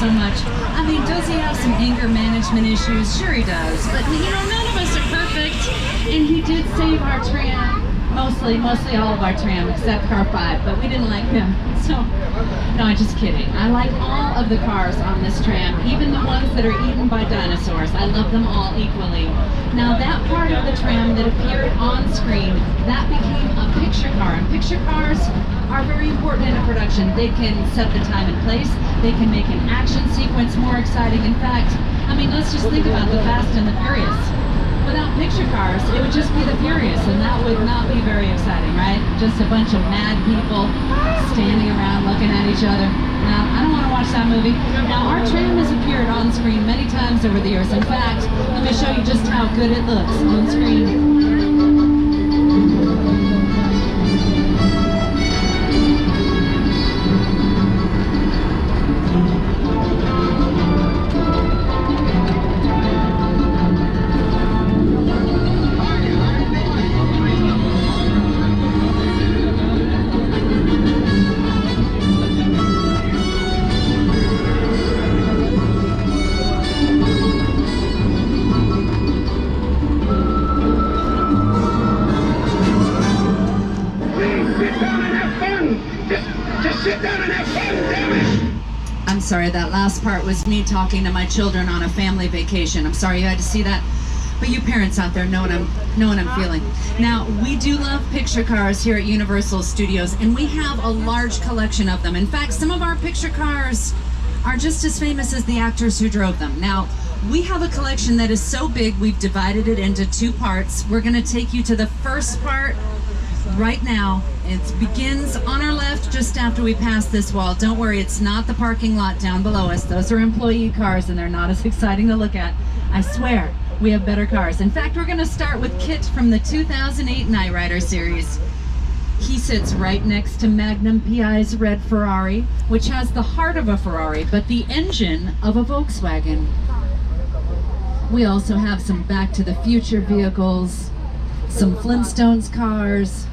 so much. I mean, does he have some anger management issues? Sure he does. But, you know, none of us are perfect. And he did save our tram. Mostly all of our tram, except car 5, but we didn't like him. So, no, I'm just kidding. I like all of the cars on this tram, even the ones that are eaten by dinosaurs. I love them all equally. Now, that part of the tram that appeared on screen, that became a picture car. And picture cars are very important in a production. They can set the time and place. They can make an action sequence more exciting. In fact, I mean, let's just think about the Fast and the Furious. Without picture cars, it would just be the Furious, and that would not be very exciting, right? Just a bunch of mad people standing around looking at each other. Now, I don't want to watch that movie. Now, our tram has appeared on screen many times over the years. In fact, let me show you just how good it looks on screen. I'm sorry, that last part was me talking to my children on a family vacation. I'm sorry you had to see that, but you parents out there know what I'm feeling. Now, we do love picture cars here at Universal Studios, and we have a large collection of them. In fact, some of our picture cars are just as famous as the actors who drove them. Now, we have a collection that is so big, we've divided it into 2 parts. We're going to take you to the first part right now. It begins on our left just after we pass this wall. Don't worry, it's not the parking lot down below us. Those are employee cars and they're not as exciting to look at. I swear, we have better cars. In fact, we're going to start with Kit from the 2008 Knight Rider series. He sits right next to Magnum PI's red Ferrari, which has the heart of a Ferrari, but the engine of a Volkswagen. We also have some Back to the Future vehicles, some Flintstones cars,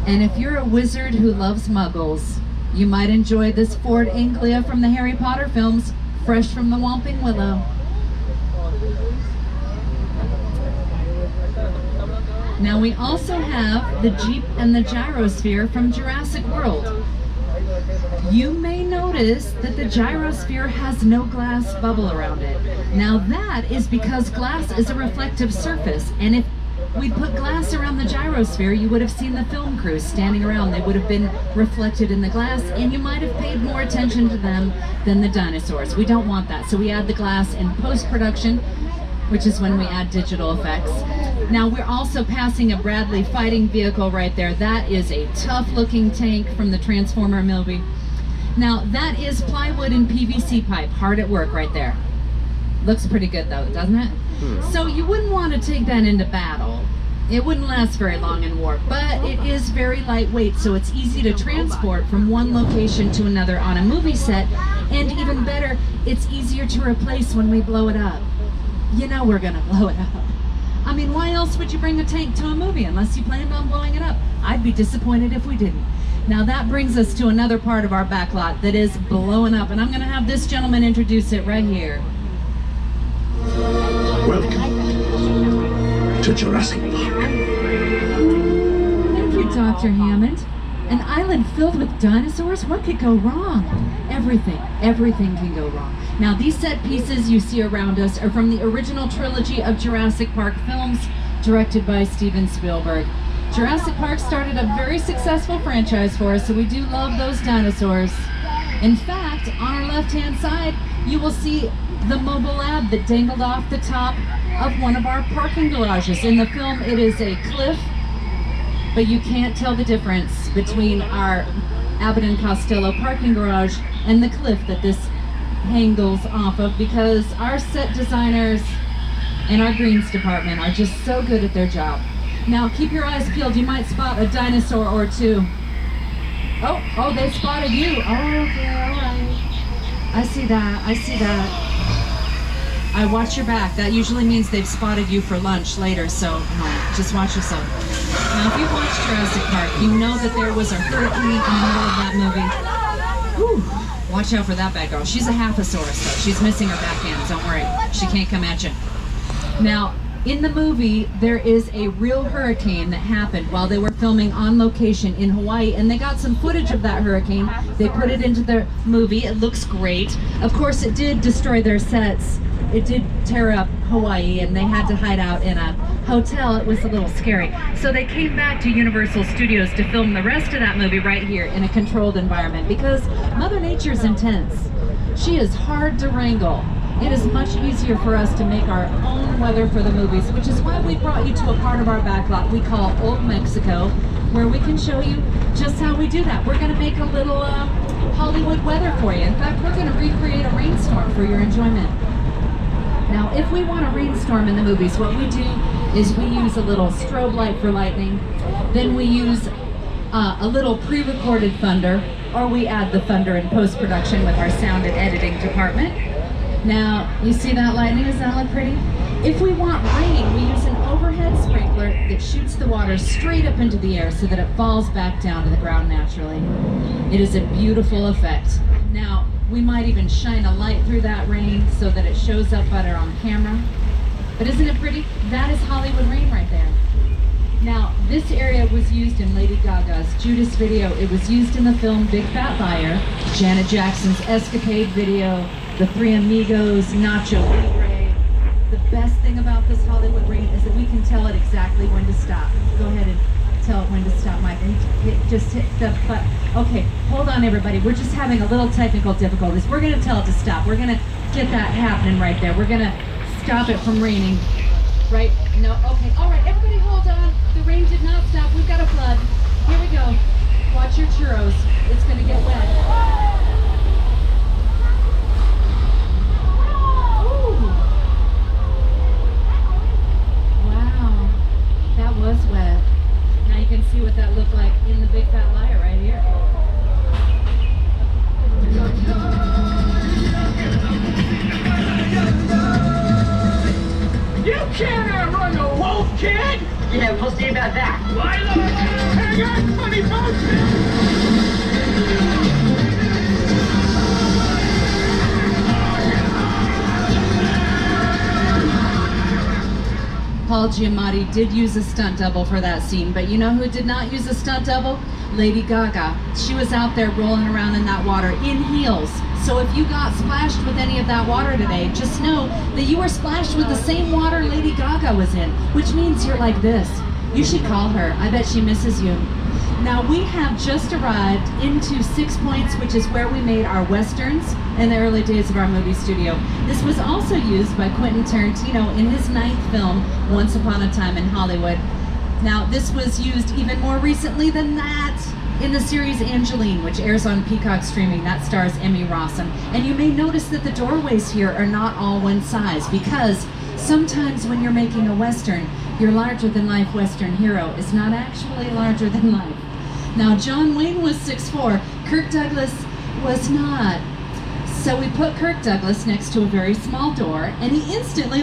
and if you're a wizard who loves muggles, you might enjoy this Ford Anglia from the Harry Potter films, fresh from the Whomping Willow. Now we also have the Jeep and the Gyrosphere from Jurassic World. You may notice that the gyrosphere has no glass bubble around it. Now that is because glass is a reflective surface, and if we put glass around the gyrosphere, you would have seen the film crews standing around. They would have been reflected in the glass, and you might have paid more attention to them than the dinosaurs. We don't want that, so we add the glass in post-production, which is when we add digital effects. Now we're also passing a Bradley fighting vehicle right there. That is a tough-looking tank from the Transformer movie. Now that is plywood and PVC pipe, hard at work right there. Looks pretty good though, doesn't it? So you wouldn't want to take that into battle. It wouldn't last very long in war, but it is very lightweight, so it's easy to transport from one location to another on a movie set, and even better, it's easier to replace when we blow it up. You know we're gonna blow it up. I mean, why else would you bring a tank to a movie unless you planned on blowing it up? I'd be disappointed if we didn't. Now that brings us to another part of our back lot that is blowing up, and I'm gonna have this gentleman introduce it right here. Welcome to Jurassic Park. Thank you, Dr. Hammond. An island filled with dinosaurs? What could go wrong? Everything can go wrong. Now, these set pieces you see around us are from the original trilogy of Jurassic Park films, directed by Steven Spielberg. Jurassic Park started a very successful franchise for us, so we do love those dinosaurs. In fact, on our left-hand side, you will see the mobile lab that dangled off the top of one of our parking garages. In the film, it is a cliff, but you can't tell the difference between our Abbott and Costello parking garage and the cliff that this hangles off of, because our set designers and our greens department are just so good at their job. Now, keep your eyes peeled. You might spot a dinosaur or two. Oh, they spotted you. Oh, okay, all right. I see that. I watch your back. That usually means they've spotted you for lunch later, so just watch yourself. Now, if you've watched Jurassic Park, you know that there was a hurricane in the middle of that movie. Whew. Watch out for that bad girl. She's a halfosaurus though. She's missing her back end. Don't worry. She can't come at you. Now, in the movie, there is a real hurricane that happened while they were filming on location in Hawaii, and they got some footage of that hurricane. They put it into the movie. It looks great. Of course, it did destroy their sets. It did tear up Hawaii, and they had to hide out in a hotel. It was a little scary. So they came back to Universal Studios to film the rest of that movie right here in a controlled environment, because Mother Nature's intense. She is hard to wrangle. It is much easier for us to make our own weather for the movies, which is why we brought you to a part of our backlot we call Old Mexico, where we can show you just how we do that. We're going to make a little Hollywood weather for you. In fact, we're going to recreate a rainstorm for your enjoyment. Now, if we want a rainstorm in the movies, what we do is we use a little strobe light for lightning, then we use a little pre-recorded thunder, or we add the thunder in post-production with our sound and editing department. Now, you see that lightning? Does that look pretty? If we want rain, we use an overhead sprinkler that shoots the water straight up into the air so that it falls back down to the ground naturally. It is a beautiful effect. Now, we might even shine a light through that rain so that it shows up better on camera. But isn't it pretty? That is Hollywood rain right there. Now, this area was used in Lady Gaga's Judas video. It was used in the film Big Fat Liar, Janet Jackson's Escapade video, The Three Amigos, Nacho Libre. The best thing about this Hollywood rain is that we can tell it exactly when to stop. Go ahead and tell it when to stop, Mike. Just hit the button. Okay, hold on everybody. We're just having a little technical difficulties. We're going to tell it to stop. We're going to get that happening right there. We're going to stop it from raining. Right? No? Okay. All right, everybody hold on. The rain did not stop. We've got a flood. Here we go. Watch your churros. It's going to get wet. Was wet. Now you can see what that looked like in the Big Fat Liar right here. You can't outrun a wolf, kid! Yeah, we'll see about that. Hang on, funny folks! Paul Giamatti did use a stunt double for that scene, but you know who did not use a stunt double? Lady Gaga. She was out there rolling around in that water in heels. So if you got splashed with any of that water today, just know that you were splashed with the same water Lady Gaga was in, which means you're like this. You should call her. I bet she misses you. Now, we have just arrived into 6 Points, which is where we made our westerns in the early days of our movie studio. This was also used by Quentin Tarantino in his 9th film, Once Upon a Time in Hollywood. Now, this was used even more recently than that in the series Angeline, which airs on Peacock Streaming. That stars Emmy Rossum. And you may notice that the doorways here are not all one size, because sometimes when you're making a western, your larger-than-life western hero is not actually larger than life. Now, John Wayne was 6'4", Kirk Douglas was not. So we put Kirk Douglas next to a very small door, and he instantly